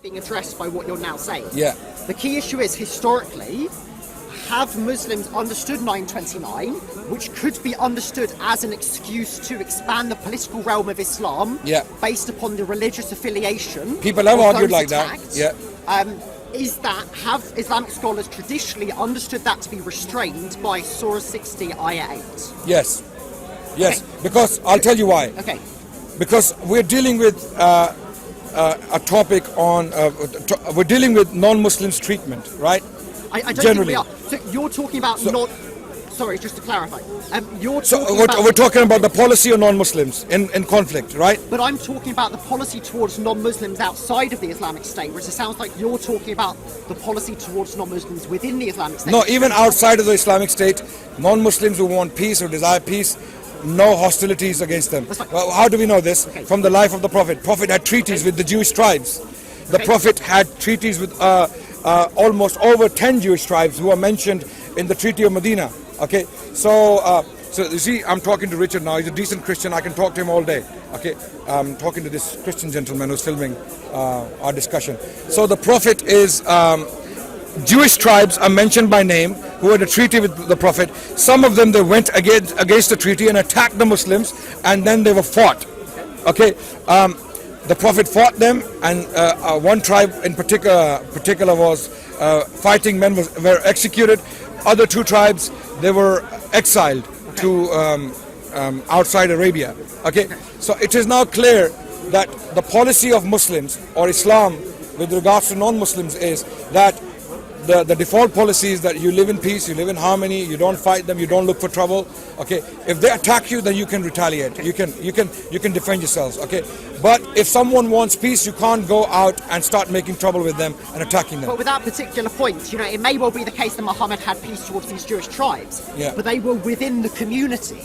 being addressed by what you're now saying. Yeah. The key issue is, historically, have Muslims understood 929, which could be understood as an excuse to expand the political realm of Islam based upon the religious affiliation? People have argued like attacked, that. Yeah. Have Islamic scholars traditionally understood that to be restrained by Surah 60, Ayah 8? Yes. Yes. Okay. Because I'll tell you why. Okay. Because we're dealing with a topic on we're dealing with non-Muslims treatment, right? I don't Generally. think we are. So you're talking about Sorry, just to clarify. We're talking about the policy of non-Muslims in conflict, right? But I'm talking about the policy towards non-Muslims outside of the Islamic State, whereas it sounds like you're talking about the policy towards non-Muslims within the Islamic State. No, even outside of the Islamic State, non-Muslims who want peace or desire peace, no hostilities against them. Well, how do we know this? Okay. From the life of the Prophet. Prophet had treaties with the Jewish tribes. The Prophet had treaties with almost over 10 Jewish tribes who are mentioned in the Treaty of Medina. Okay, so you see, I'm talking to Richard now. He's a decent Christian. I can talk to him all day. Okay, I'm talking to this Christian gentleman who's filming our discussion. So the Prophet is Jewish tribes are mentioned by name who had a treaty with the Prophet. Some of them, they went against the treaty and attacked the Muslims, and then they were fought. Okay, the Prophet fought them, and one tribe in particular was fighting men were executed. Other two tribes, they were exiled to outside Arabia. Okay, so it is now clear that the policy of Muslims or Islam with regards to non-Muslims is that the default policy is that you live in peace, you live in harmony, you don't fight them, you don't look for trouble. Okay, if they attack you, then you can retaliate. You can defend yourselves. Okay, but if someone wants peace, you can't go out and start making trouble with them and attacking them. But with that particular point, it may well be the case that Muhammad had peace towards these Jewish tribes, but they were within the community.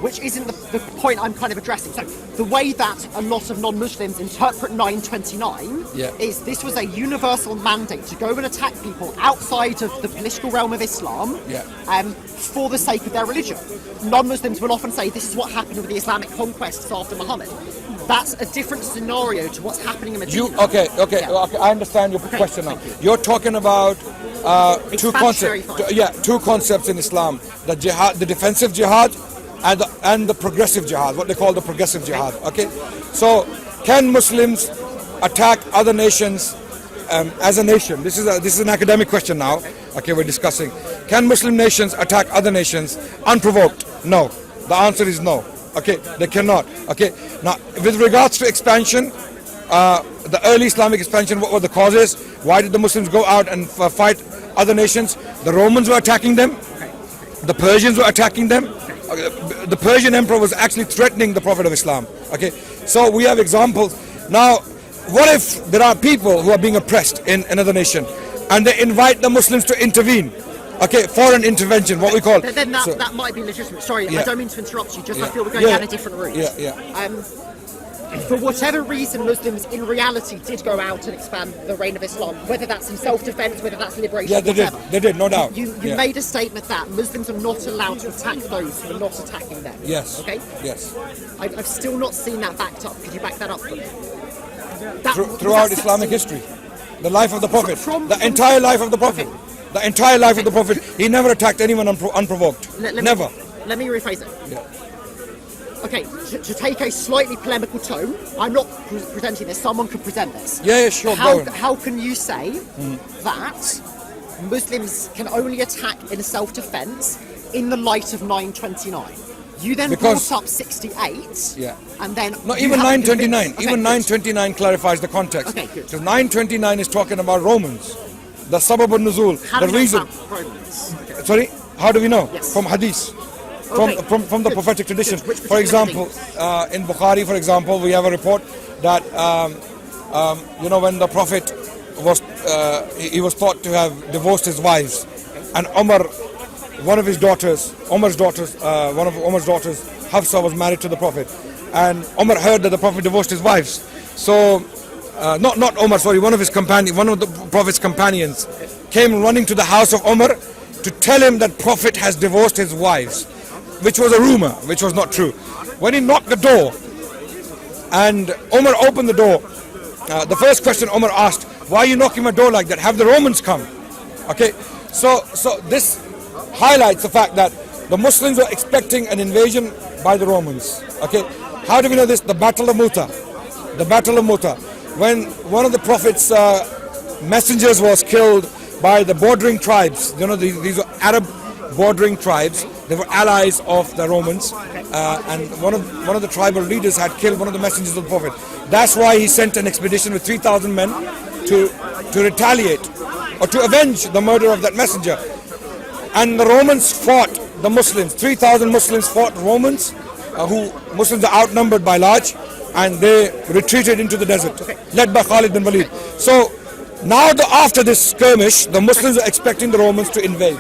Which isn't the point I'm kind of addressing. So the way that a lot of non-Muslims interpret 929 is this was a universal mandate to go and attack people outside of the political realm of Islam for the sake of their religion. Non-Muslims will often say this is what happened with the Islamic conquests after Muhammad. That's a different scenario to what's happening in Medina. Okay, I understand your question now. You're talking about two concepts in Islam: the jihad, the defensive jihad, and the progressive jihad, what they call the progressive jihad. Okay, so can Muslims attack other nations as a nation? This is an academic question now. Okay, we're discussing. Can Muslim nations attack other nations unprovoked? No. The answer is no. Okay, they cannot. Okay, now with regards to expansion, the early Islamic expansion, what were the causes? Why did the Muslims go out and fight other nations? The Romans were attacking them. The Persians were attacking them. The Persian emperor was actually threatening the Prophet of Islam. Okay, so we have examples. Now, what if there are people who are being oppressed in another nation and they invite the Muslims to intervene? Okay, foreign intervention, what we call. Then that might be legitimate. Sorry, I don't mean to interrupt you, I feel we're going down a different route. For whatever reason, Muslims in reality did go out and expand the reign of Islam, whether that's in self-defense, whether that's liberation, whatever. They did, no doubt. You made a statement that Muslims are not allowed to attack those who are not attacking them. Yes. Okay? Yes. I've still not seen that backed up. Could you back that up for me? Throughout Islamic history, the life of the Prophet, the entire life of the Prophet. Okay. The entire life of the Prophet, he never attacked anyone unprovoked. Never. Let me rephrase it. Yeah. Okay, to take a slightly polemical tone, I'm not presenting this, someone could present this. Yeah, sure. How can you say that Muslims can only attack in self-defense in the light of 929? You then brought up 68, and then... No, even 929. Okay, even 929 clarifies the context. Okay, good. Because 929 is talking about Romans. The sabab al-nuzul, the reason. Sorry, how do we know? Yes. From hadith, from the prophetic tradition. For example, in Bukhari, for example, we have a report that when the Prophet was he was thought to have divorced his wives, and one of Umar's daughters, Hafsa, was married to the Prophet, and Umar heard that the Prophet divorced his wives. So. Not Umar, sorry, one of the Prophet's companions came running to the house of Umar to tell him that Prophet has divorced his wives, which was a rumor, which was not true. When he knocked the door and Umar opened the door the first question Umar asked, why are you knocking my door like that? Have the Romans come? Okay, so this highlights the fact that the Muslims were expecting an invasion by the Romans. Okay, how do we know this? The Battle of Mu'tah. The Battle of Mu'tah. When one of the Prophet's messengers was killed by the bordering tribes, you know, these were Arab bordering tribes. They were allies of the Romans, and one of the tribal leaders had killed one of the messengers of the Prophet. That's why he sent an expedition with 3,000 men to retaliate or to avenge the murder of that messenger. And the Romans fought the Muslims. 3,000 Muslims fought Romans, Muslims are outnumbered by large, and they retreated into the desert, led by Khalid bin Walid. So now after this skirmish, the Muslims are expecting the Romans to invade.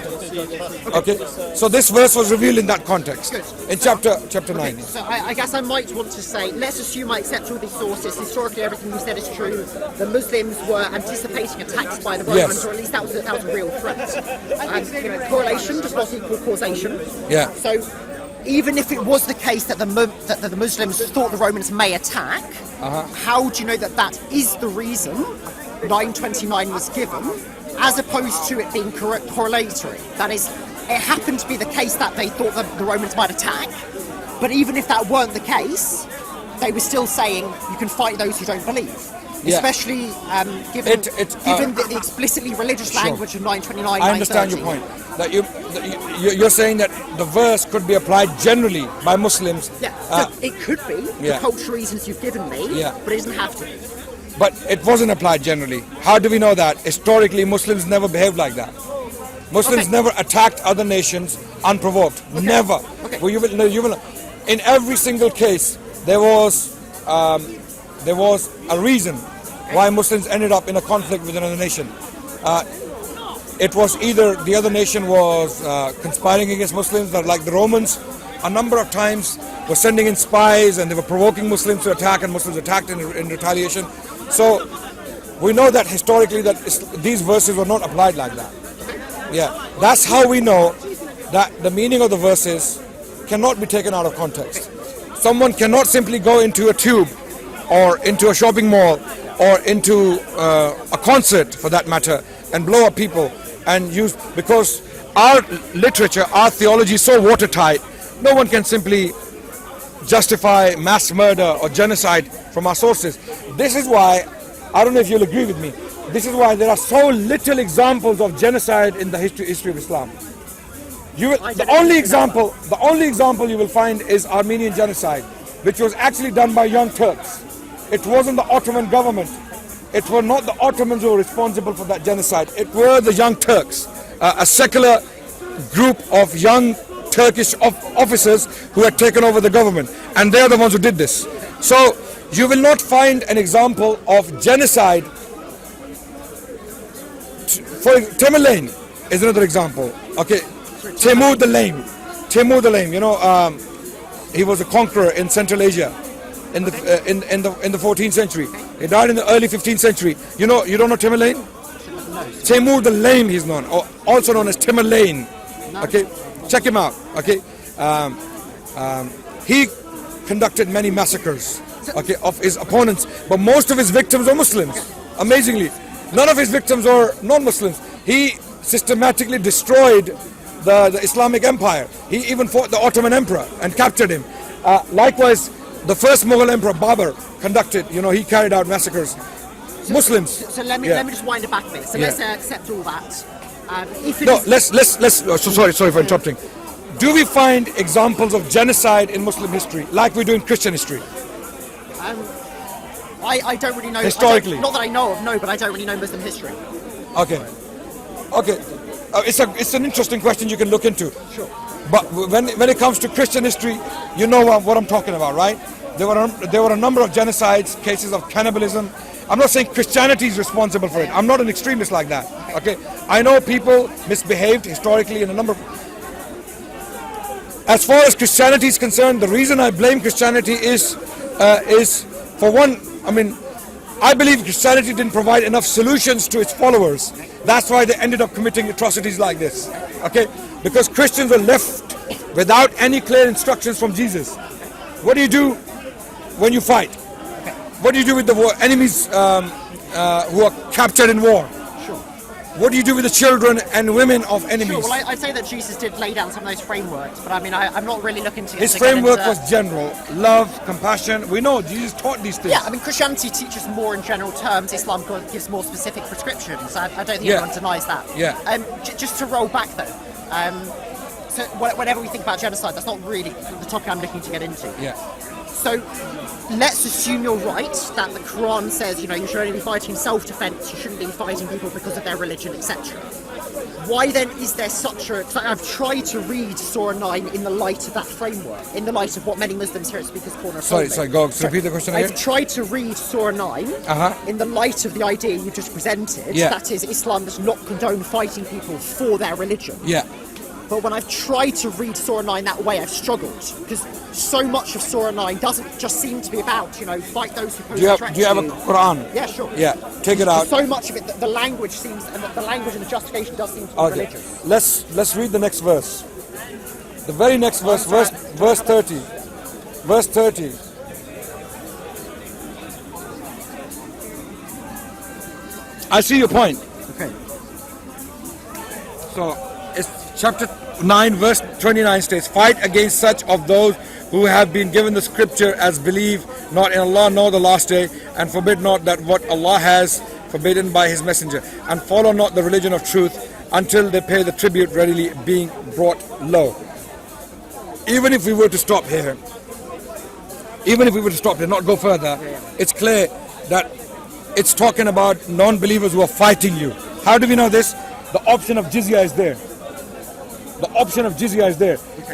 Okay, so this verse was revealed in that context, in chapter 9. So I guess I might want to say, let's assume I accept all these sources. Historically, everything you said is true. The Muslims were anticipating attacks by the Romans, or at least that was a real threat. And correlation does not equal causation. Yeah. So even if it was the case that the Muslims thought the Romans may attack, how do you know that is the reason 929 was given, as opposed to it being correlatory? That is, it happened to be the case that they thought that the Romans might attack, but even if that weren't the case, they were still saying you can fight those who don't believe. Yeah. Especially given the explicitly religious language of 929. I understand your point. That you're saying that the verse could be applied generally by Muslims. Yeah, so it could be, the cultural reasons you've given me, but it doesn't have to be. But it wasn't applied generally. How do we know that? Historically, Muslims never behaved like that. Muslims never attacked other nations unprovoked. Never. Well, you will. In every single case, there was a reason why Muslims ended up in a conflict with another nation. It was either the other nation was conspiring against Muslims, like the Romans, a number of times were sending in spies and they were provoking Muslims to attack, and Muslims attacked in retaliation. So we know that historically that these verses were not applied like that. Yeah, that's how we know that the meaning of the verses cannot be taken out of context. Someone cannot simply go into a tube or into a shopping mall or into a concert, for that matter, and blow up people and use, because our literature, our theology is so watertight, no one can simply justify mass murder or genocide from our sources. This is why, I don't know if you'll agree with me, this is why there are so little examples of genocide in the history of Islam. The only example you will find is Armenian genocide, which was actually done by young Turks. It wasn't the Ottoman government. It were not the Ottomans who were responsible for that genocide. It were the young Turks, a secular group of young Turkish officers who had taken over the government, and they are the ones who did this. So you will not find an example of genocide. For Timur Lane is another example. Okay, Timur the Lame. You know, he was a conqueror in Central Asia in the 14th century. He died in the early 15th century. You don't know Timur Lane? Timur the Lame, he's known, or also known as Timur Lane. Okay, check him out. Okay, he conducted many massacres, okay, of his opponents, but most of his victims were Muslims. Amazingly, none of his victims were non-Muslims. He systematically destroyed the Islamic Empire. He even fought the Ottoman Emperor and captured him. Likewise, the first Mughal Emperor Babur conducted, he carried out massacres. Muslims. So let me just wind it back a bit. So let's accept all that. Sorry for interrupting. Do we find examples of genocide in Muslim history like we do in Christian history? I don't really know. Historically. Not that I know of, no, but I don't really know Muslim history. Okay. It's an interesting question you can look into. Sure. But when it comes to Christian history, you know what I'm talking about, right? There were a number of genocides, cases of cannibalism. I'm not saying Christianity is responsible for it. I'm not an extremist like that. Okay, I know people misbehaved historically in a number of... As far as Christianity is concerned, the reason I blame Christianity is for one, I believe Christianity didn't provide enough solutions to its followers. That's why they ended up committing atrocities like this. Okay, because Christians were left without any clear instructions from Jesus. What do you do when you fight? What do you do with the war enemies who are captured in war? Sure. What do you do with the children and women of enemies? Sure, well, I'd say that Jesus did lay down some of those frameworks, but I mean, I'm not really looking to... His framework was general. Love, compassion. We know Jesus taught these things. Yeah, I mean, Christianity teaches more in general terms. Islam gives more specific prescriptions. I don't think anyone denies that. Yeah. Just to roll back, though, so whenever we think about genocide, that's not really the topic I'm looking to get into. Yeah. So let's assume you're right, that the Quran says, you should only be fighting self-defense, you shouldn't be fighting people because of their religion, etc. Why then is there such a... Cause I've tried to read Surah 9 in the light of that framework, in the light of what many Muslims here at Speaker's Corner have told me. Sorry, go repeat the question again. I've tried to read Surah 9 in the light of the idea you just presented, that is, Islam does not condone fighting people for their religion. Yeah. But when I've tried to read Surah 9 that way, I've struggled, because so much of Surah 9 doesn't just seem to be about, fight those who pose a threat to you. Do you have a Quran? Yeah, sure. Yeah, take it out. So much of it, the language seems, and the language and the justification does seem to be religious. Let's read the next verse. The very next verse, verse 30. Verse 30. I see your point. Okay. So, it's chapter 9 verse 29 states, fight against such of those who have been given the scripture as believe not in Allah nor the last day, and forbid not that what Allah has forbidden by his messenger, and follow not the religion of truth until they pay the tribute readily being brought low. Even if we were to stop here, not go further, it's clear that it's talking about non-believers who are fighting you. How do we know this? The option of jizya is there.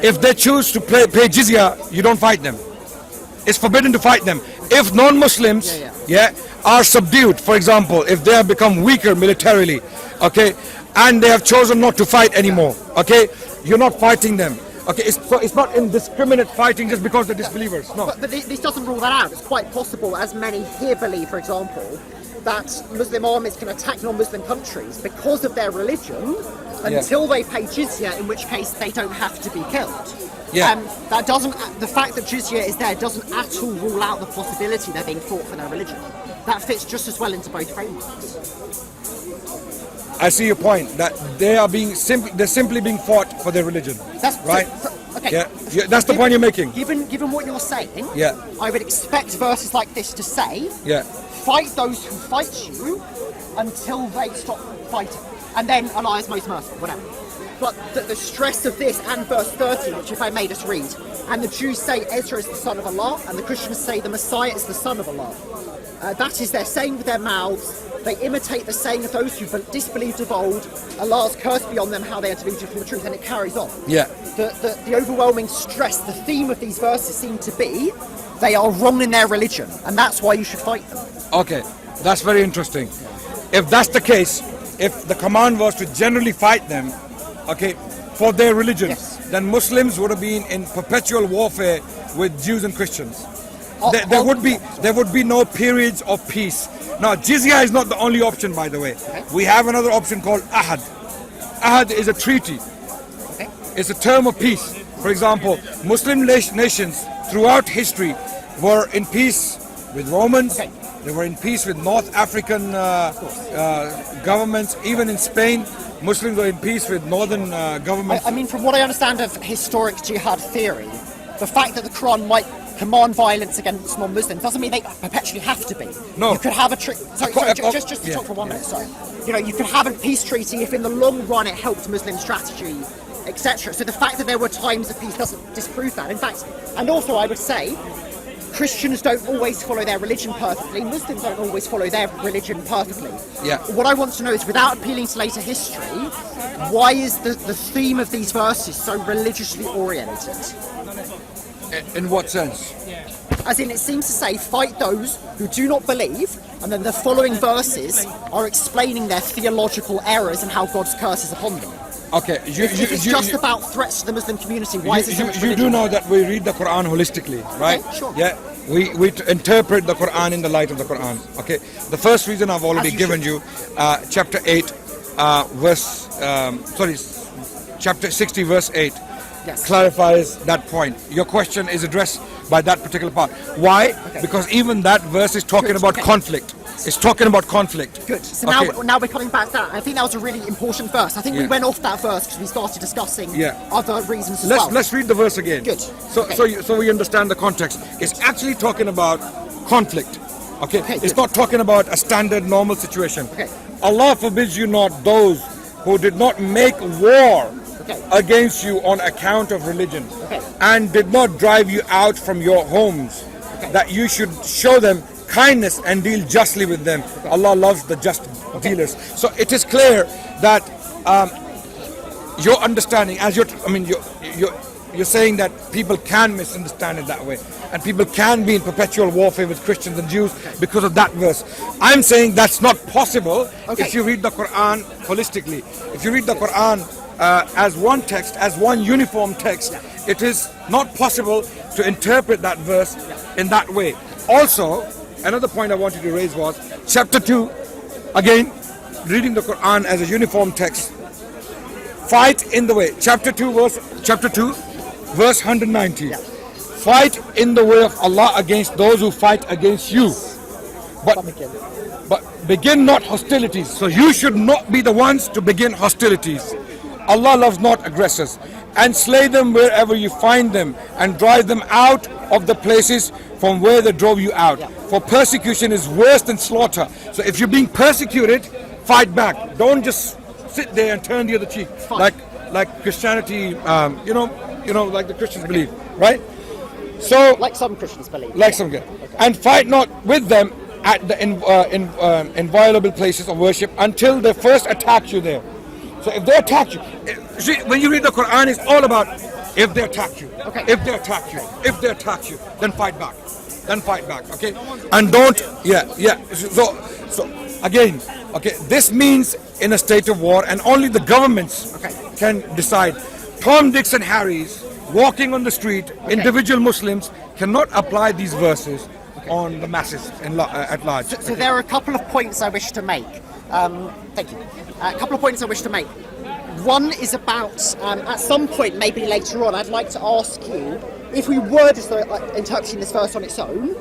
If they choose to pay jizya, you don't fight them. It's forbidden to fight them. If non-Muslims are subdued, for example, if they have become weaker militarily, okay, and they have chosen not to fight anymore, okay, you're not fighting them. Okay, it's not indiscriminate fighting just because they're disbelievers. No. But this doesn't rule that out. It's quite possible, as many here believe, for example, that Muslim armies can attack non-Muslim countries because of their religion until they pay jizya, in which case they don't have to be killed. Yeah. That doesn't. The fact that jizya is there doesn't at all rule out the possibility they're being fought for their religion. That fits just as well into both frameworks. I see your point, that they're simply being fought for their religion. That's right. Okay. Yeah, that's the point you're making. Given what you're saying, I would expect verses like this to say, fight those who fight you until they stop fighting, and then Allah is most merciful, whatever. But the stress of this and verse 30, which if I may just read, and the Jews say Ezra is the son of Allah, and the Christians say the Messiah is the son of Allah. That is their saying with their mouths. They imitate the saying of those who disbelieved of old. Allah's curse be on them how they are deluded from the truth, and it carries on. Yeah. The overwhelming stress, the theme of these verses seem to be they are wrong in their religion, and that's why you should fight them. Okay, that's very interesting. If that's the case, if the command was to generally fight them, okay, for their religion, then Muslims would have been in perpetual warfare with Jews and Christians. There would be no periods of peace. Now, jizya is not the only option, by the way. Okay. We have another option called ahad. Ahad is a treaty. Okay. It's a term of peace. For example, Muslim nations throughout history were in peace with Romans. Okay. They were in peace with North African governments. Even in Spain, Muslims were in peace with northern governments. I mean, from what I understand of historic jihad theory, the fact that the Quran might command violence against non-Muslims doesn't mean they perpetually have to be. No. You could have a just to talk for 1 minute. Sorry. You could have a peace treaty if in the long run it helped Muslim strategy, etc. So the fact that there were times of peace doesn't disprove that. In fact, and also I would say, Christians don't always follow their religion perfectly. Muslims don't always follow their religion perfectly. Yeah. What I want to know is, without appealing to later history, why is the theme of these verses so religiously oriented? In what sense? As in, it seems to say, fight those who do not believe, and then the following verses are explaining their theological errors and how God's curse is upon them. Okay, if it's just about threats to the Muslim community, why is it you do know that we read the Quran holistically, right? Okay, sure. Yeah, we interpret the Quran in the light of the Quran. Okay, the first reason I've already given you, chapter 8, chapter 60, verse 8. Yes. Clarifies that point. Your question is addressed by that particular part. Why? Because even that verse is talking about conflict. It's talking about conflict. Good. So now we're coming back to that. I think that was a really important verse. I think we went off that verse because we started discussing other reasons as well. Let's read the verse again. Good. So we understand the context. It's actually talking about conflict. Okay. It's not talking about a standard normal situation. Okay. Allah forbids you not those who did not make war against you on account of religion and did not drive you out from your homes, that you should show them kindness and deal justly with them. Allah loves the just dealers. So it is clear that your understanding, as you're saying that people can misunderstand it that way, and people can be in perpetual warfare with Christians and Jews because of that verse. I'm saying that's not possible if you read the Quran holistically. If you read the Quran as one text, as one uniform text, it is not possible to interpret that verse in that way. Also, another point I wanted to raise was chapter 2, again, reading the Quran as a uniform text. Fight in the way. Chapter 2, verse 190. Fight in the way of Allah against those who fight against you. But begin not hostilities. So you should not be the ones to begin hostilities. Allah loves not aggressors. And slay them wherever you find them, and drive them out of the places from where they drove you out. For persecution is worse than slaughter. So if you're being persecuted, fight back. Don't just sit there and turn the other cheek, like Christianity, like the Christians believe, right? So, like some Christians believe. And fight not with them at the inviolable places of worship until they first attack you there. So if they attack you, see, when you read the Quran, it's all about if they attack you, if they attack you, then fight back, okay? And don't, So again, this means in a state of war, and only the governments can decide. Tom, Dicks, and Harrys walking on the street, individual Muslims cannot apply these verses on the masses at large. So there are a couple of points I wish to make. Thank you. A couple of points I wish to make. One is about, at some point, maybe later on, I'd like to ask you, if we were just interpreting this verse on its own,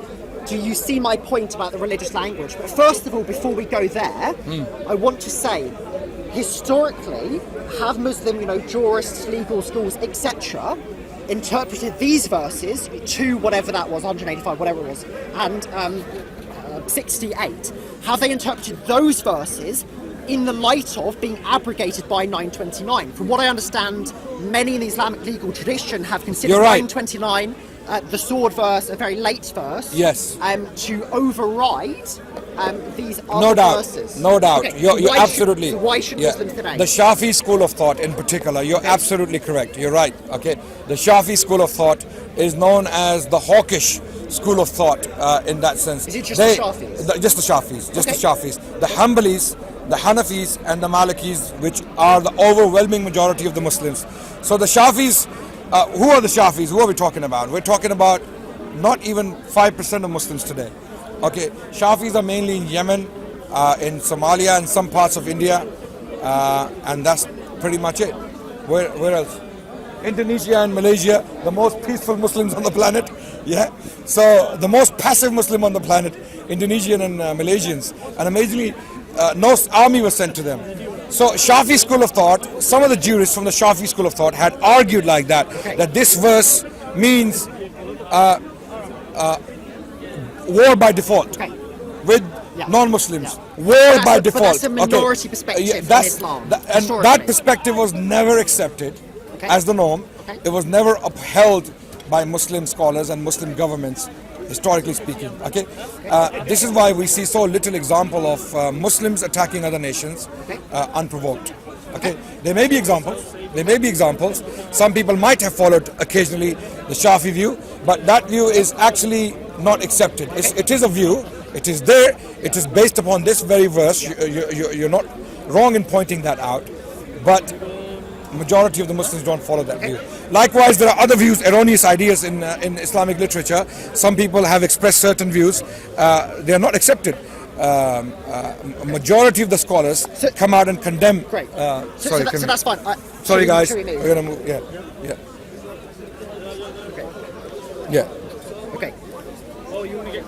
do you see my point about the religious language? But first of all, before we go there, I want to say, historically, have Muslim, jurists, legal schools, etc., interpreted these verses to whatever that was, 185, whatever it was, and 68, have they interpreted those verses in the light of being abrogated by 929? From what I understand, many in the Islamic legal tradition have considered 929, the sword verse, a very late verse, to override these other verses. No doubt. You're absolutely. So why should Muslims today? The Shafi school of thought in particular, you're absolutely correct. You're right. Okay. The Shafi school of thought is known as the hawkish school of thought in that sense. Is it just the Shafis? Just the Shafis. Just the Shafis. The Hanbalis, the Hanafis, and the Malikis, which are the overwhelming majority of the Muslims. So the Shafis, who are the Shafis? Who are we talking about? We're talking about not even 5% of Muslims today. Okay, Shafis are mainly in Yemen, in Somalia, and some parts of India, and that's pretty much it. Where else? Indonesia and Malaysia, the most peaceful Muslims on the planet. So the most passive Muslim on the planet, Indonesian and Malaysians, and amazingly, no army was sent to them. So Shafi school of thought, some of the jurists from the Shafi school of thought had argued like that, that this verse means war by default with non-Muslims. War by default. But that's a minority perspective in Islam. And that perspective was never accepted as the norm. It was never upheld by Muslim scholars and Muslim governments, historically speaking. This is why we see so little example of Muslims attacking other nations unprovoked. There may be examples. Some people might have followed occasionally the Shafi view, but that view is actually not accepted. It is a view. It is there. It is based upon this very verse. You're not wrong in pointing that out, but majority of the Muslims don't follow that view. Likewise, there are other views, erroneous ideas in Islamic literature. Some people have expressed certain views. They are not accepted. Majority of the scholars come out and condemn. Great. So that's fine. Sorry, guys. We're gonna move.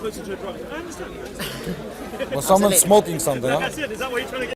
closer to a drug. I understand that. Well, someone's smoking something, huh? That's it. Is that what you're trying to get?